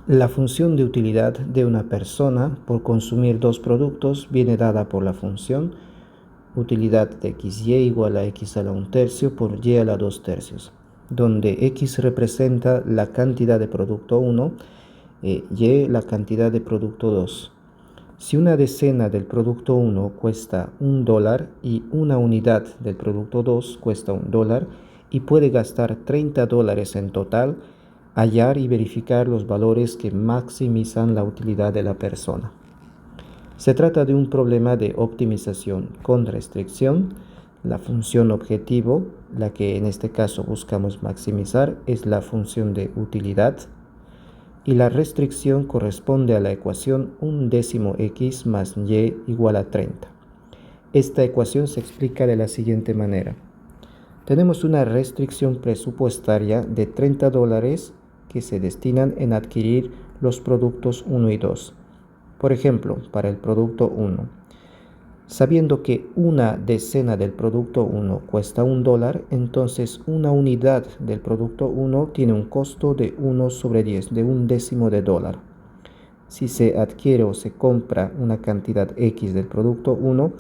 La función de utilidad de una persona por consumir dos productos viene dada por la función utilidad de xy igual a x a la 1/3 por y a la 2/3, donde x representa la cantidad de producto 1 y la cantidad de producto 2. Si una decena del producto 1 cuesta $1 y una unidad del producto 2 cuesta $1 y puede gastar $30 en total, hallar y verificar los valores que maximizan la utilidad de la persona. Se trata de un problema de optimización con restricción. La función objetivo, la que en este caso buscamos maximizar, es la función de utilidad, y la restricción corresponde a la ecuación 1/x más y igual a 30. Esta ecuación se explica de la siguiente manera. Tenemos una restricción presupuestaria de $30 que se destinan en adquirir los productos 1 y 2. Por ejemplo, para el producto 1, sabiendo que una decena del producto 1 cuesta $1, entonces una unidad del producto 1 tiene un costo de 1/10, de un décimo de dólar. Si se adquiere o se compra una cantidad X del producto 1,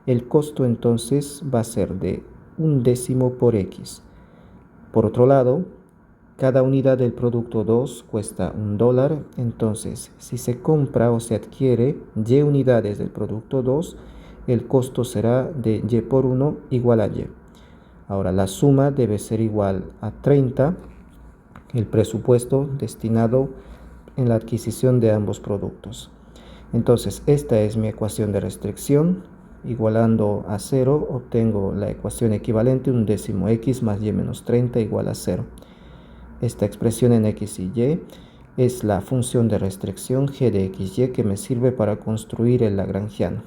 el costo entonces va a ser de 1/10 por X. Por otro lado, cada unidad del producto 2 cuesta $1, entonces si se compra o se adquiere Y unidades del producto 2, el costo será de Y por 1 igual a Y. Ahora la suma debe ser igual a 30, el presupuesto destinado en la adquisición de ambos productos. Entonces esta es mi ecuación de restricción. Igualando a 0 obtengo la ecuación equivalente 1/10 x más y menos 30 igual a 0. Esta expresión en x y y es la función de restricción g de xy que me sirve para construir el lagrangiano.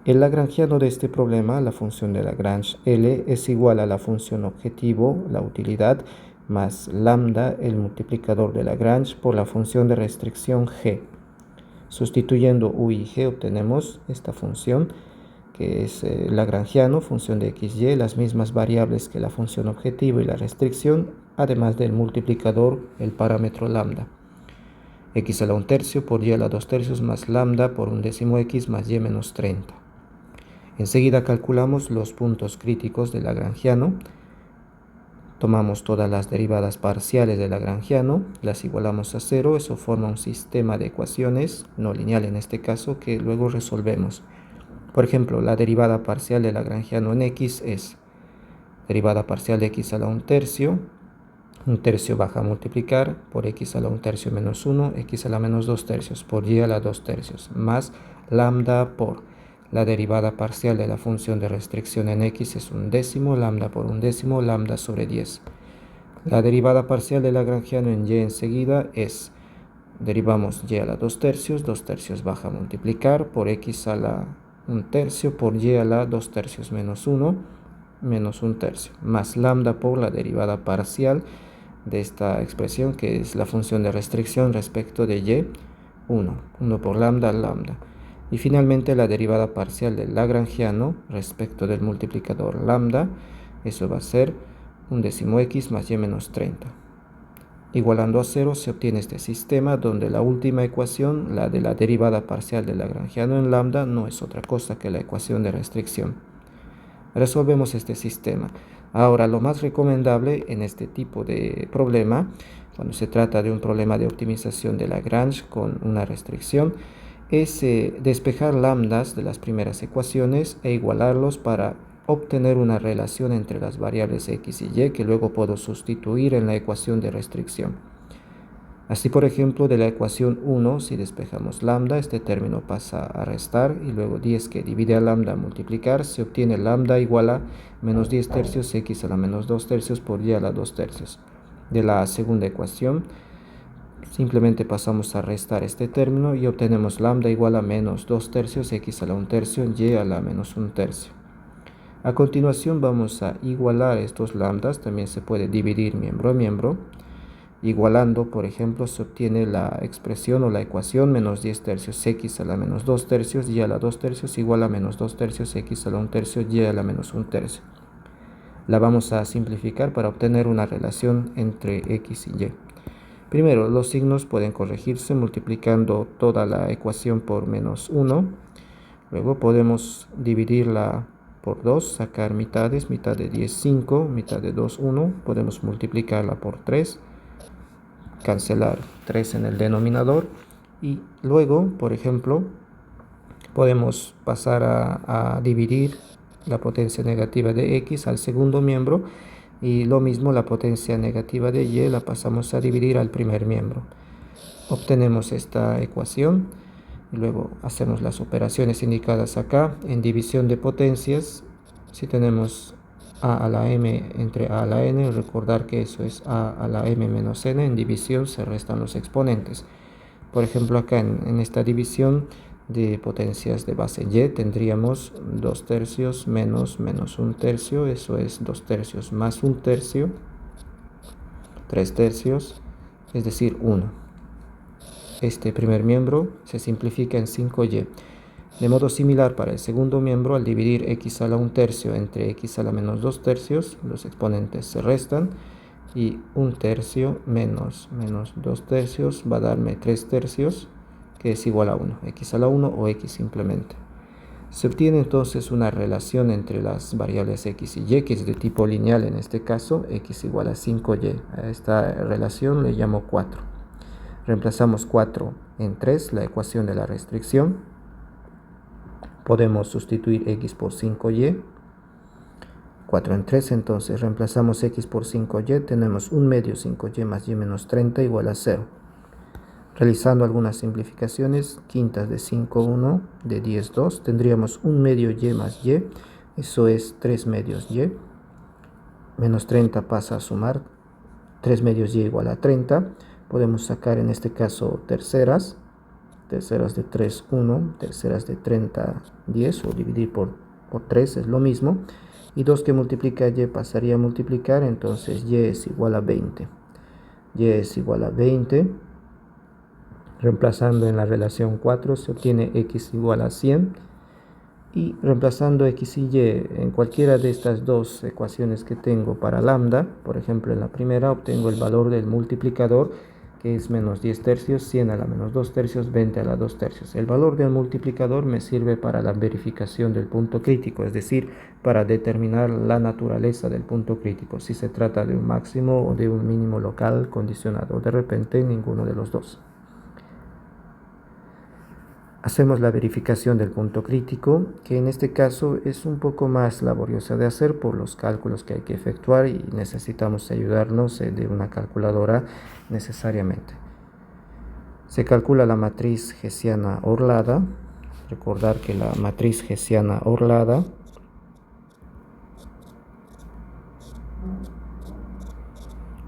El lagrangiano de este problema, la función de Lagrange L, es igual a la función objetivo, la utilidad, más lambda, el multiplicador de Lagrange, por la función de restricción g. Sustituyendo u y g obtenemos esta función, que es lagrangiano, función de x, y, las mismas variables que la función objetivo y la restricción, además del multiplicador, el parámetro lambda. X a la 1/3 por y a la 2/3 más lambda por 1/10 x más y menos 30. Enseguida calculamos los puntos críticos del lagrangiano. Tomamos todas las derivadas parciales del lagrangiano, las igualamos a 0, eso forma un sistema de ecuaciones, no lineal en este caso, que luego resolvemos. Por ejemplo, la derivada parcial del lagrangiano en x es derivada parcial de x a la 1/3, 1/3 baja a multiplicar por x a la 1/3 menos 1, x a la menos 2/3 por y a la 2/3, más lambda por la derivada parcial de la función de restricción en x es 1/10, lambda por 1/10, lambda sobre 10. La derivada parcial del lagrangiano en y enseguida es, derivamos y a la 2/3, 2/3 baja a multiplicar por x a la 1/3 por y a la 2/3 menos 1, menos 1/3, más lambda por la derivada parcial de esta expresión, que es la función de restricción respecto de y, 1 por lambda, lambda. Y finalmente la derivada parcial del lagrangiano respecto del multiplicador lambda, eso va a ser 1/10 x más y menos 30. Igualando a 0 se obtiene este sistema donde la última ecuación, la de la derivada parcial del lagrangiano en lambda, no es otra cosa que la ecuación de restricción. Resolvemos este sistema. Ahora, lo más recomendable en este tipo de problema, cuando se trata de un problema de optimización de Lagrange con una restricción, es despejar lambdas de las primeras ecuaciones e igualarlos para obtener una relación entre las variables x y y que luego puedo sustituir en la ecuación de restricción. Así, por ejemplo, de la ecuación 1, si despejamos lambda, este término pasa a restar y luego 10 que divide a lambda a multiplicar, se obtiene lambda igual a menos 10/3 x a la menos 2/3 por y a la 2/3. De la segunda ecuación, simplemente pasamos a restar este término y obtenemos lambda igual a menos 2/3 x a la 1/3 y a la menos 1/3. A continuación vamos a igualar estos lambdas, también se puede dividir miembro a miembro. Igualando, por ejemplo, se obtiene la expresión o la ecuación menos 10/3 x a la menos 2/3 y a la 2/3 igual a menos 2/3 x a la 1/3 y a la menos 1/3. La vamos a simplificar para obtener una relación entre x y y. Primero, los signos pueden corregirse multiplicando toda la ecuación por menos 1. Luego podemos dividirla por 2, sacar mitades, mitad de 10, 5, mitad de 2, 1. Podemos multiplicarla por 3, cancelar 3 en el denominador. Y luego, por ejemplo, podemos pasar a dividir la potencia negativa de x al segundo miembro, y lo mismo la potencia negativa de y la pasamos a dividir al primer miembro. Obtenemos esta ecuación y luego hacemos las operaciones indicadas acá. En división de potencias, si tenemos a a la m entre a a la n, recordar que eso es a a la m menos n. En división se restan los exponentes. Por ejemplo, acá en esta división de potencias de base y tendríamos 2 tercios menos 1 tercio, eso es 2 tercios más 1 tercio, 3 tercios, es decir 1. Este primer miembro se simplifica en 5y. De modo similar para el segundo miembro, al dividir x a la 1 tercio entre x a la menos 2 tercios, los exponentes se restan y 1 tercio menos 2 tercios va a darme 3 tercios, que es igual a 1, x a la 1 o x simplemente. Se obtiene entonces una relación entre las variables x y y, que es de tipo lineal en este caso, x igual a 5y. A esta relación le llamo 4. Reemplazamos 4 en 3, la ecuación de la restricción. Podemos sustituir x por 5y. 4 en 3, entonces reemplazamos x por 5y, tenemos 1 medio 5y más y menos 30 igual a 0. Realizando algunas simplificaciones, quintas de 5, 1, de 10, 2, tendríamos 1 medio y más y, eso es 3 medios y, menos 30 pasa a sumar, 3 medios y igual a 30, podemos sacar en este caso terceras de 3, 1, terceras de 30, 10, o dividir por 3 es lo mismo, y 2 que multiplica y pasaría a multiplicar, entonces y es igual a 20. Y es igual a 20. Reemplazando en la relación 4 se obtiene x igual a 100. Y reemplazando x y y en cualquiera de estas dos ecuaciones que tengo para lambda, por ejemplo en la primera obtengo el valor del multiplicador, que es menos 10 tercios, 100 a la menos 2 tercios, 20 a la 2 tercios. El valor del multiplicador me sirve para la verificación del punto crítico, es decir, para determinar la naturaleza del punto crítico, si se trata de un máximo o de un mínimo local condicionado, de repente ninguno de los dos. Hacemos la verificación del punto crítico, que en este caso es un poco más laboriosa de hacer por los cálculos que hay que efectuar y necesitamos ayudarnos de una calculadora necesariamente. Se calcula la matriz hessiana orlada. Recordar que la matriz hessiana orlada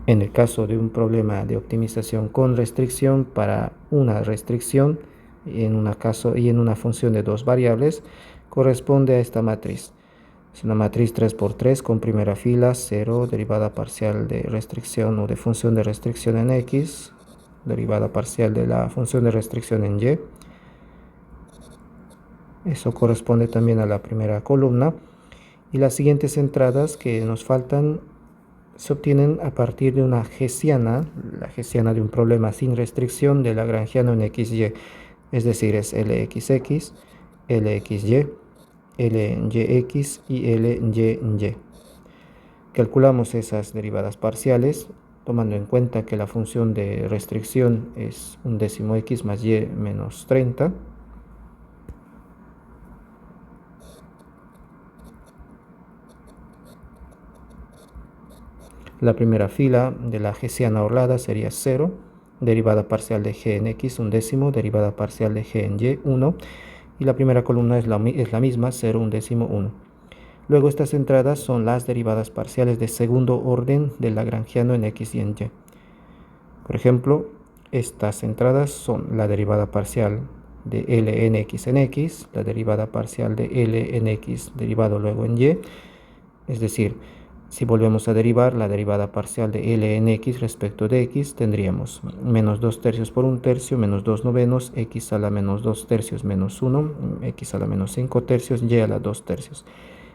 en el caso de un problema de optimización con restricción para una restricción y en una función de dos variables, corresponde a esta matriz. Es una matriz 3×3 con primera fila 0, derivada parcial de restricción o de función de restricción en x, derivada parcial de la función de restricción en y. Eso corresponde también a la primera columna. Y las siguientes entradas que nos faltan se obtienen a partir de una hessiana, la hessiana de un problema sin restricción de Lagrangiano en XY. Es decir, es LXX, LXY, LYX y LYY. Calculamos esas derivadas parciales tomando en cuenta que la función de restricción es 1/10 x más y menos 30. La primera fila de la hessiana orlada sería 0, derivada parcial de g en x, 1/10, derivada parcial de g en y, 1, y la primera columna es la misma, 0, 1/10, 1. Luego estas entradas son las derivadas parciales de segundo orden del lagrangiano en x y en y. Por ejemplo, estas entradas son la derivada parcial de L en x, la derivada parcial de L en x derivado luego en y, es decir, si volvemos a derivar la derivada parcial de L en x respecto de x, tendríamos menos 2 tercios por 1 tercio, menos 2 novenos, x a la menos 2 tercios menos 1, x a la menos 5 tercios, y a la 2 tercios.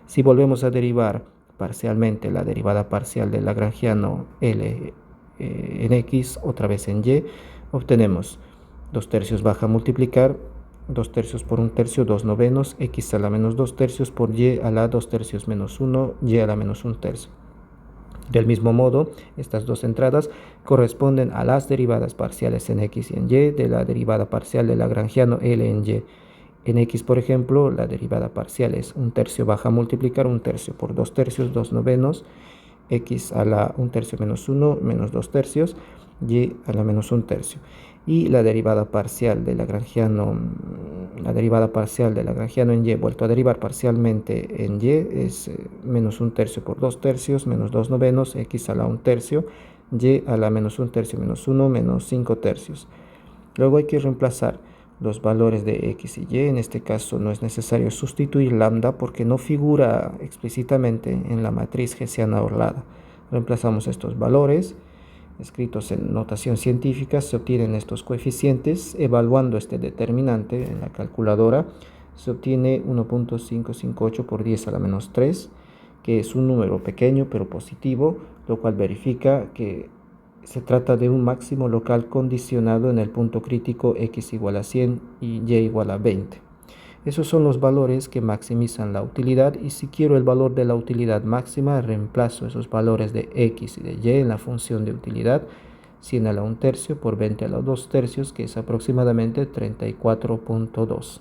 Si volvemos a derivar parcialmente la derivada parcial del lagrangiano L en x, otra vez en y, obtenemos 2 tercios baja a multiplicar, 2 tercios por 1 tercio, 2 novenos, x a la menos 2 tercios por y a la 2 tercios menos 1, y a la menos 1 tercio. Del mismo modo, estas dos entradas corresponden a las derivadas parciales en x y en y de la derivada parcial del lagrangiano L en y. En x, por ejemplo, la derivada parcial es 1 tercio baja a multiplicar 1 tercio por 2 tercios, 2 novenos, x a la 1 tercio menos 1 menos 2 tercios, y a la menos 1 tercio. Y la derivada parcial del lagrangiano en y vuelto a derivar parcialmente en y es menos 1 tercio por 2 tercios menos 2 novenos, x a la 1 tercio, y a la menos 1 tercio menos 1 menos 5 tercios. Luego hay que reemplazar los valores de x y y. En este caso no es necesario sustituir lambda porque no figura explícitamente en la matriz hessiana orlada. Reemplazamos estos valores escritos en notación científica, se obtienen estos coeficientes. Evaluando este determinante en la calculadora se obtiene 1.558 por 10 a la menos 3, que es un número pequeño pero positivo, lo cual verifica que se trata de un máximo local condicionado en el punto crítico x igual a 100 y y igual a 20. Esos son los valores que maximizan la utilidad, y si quiero el valor de la utilidad máxima, reemplazo esos valores de x y de y en la función de utilidad, 100 a la 1 tercio por 20 a la 2 tercios, que es aproximadamente 34.2.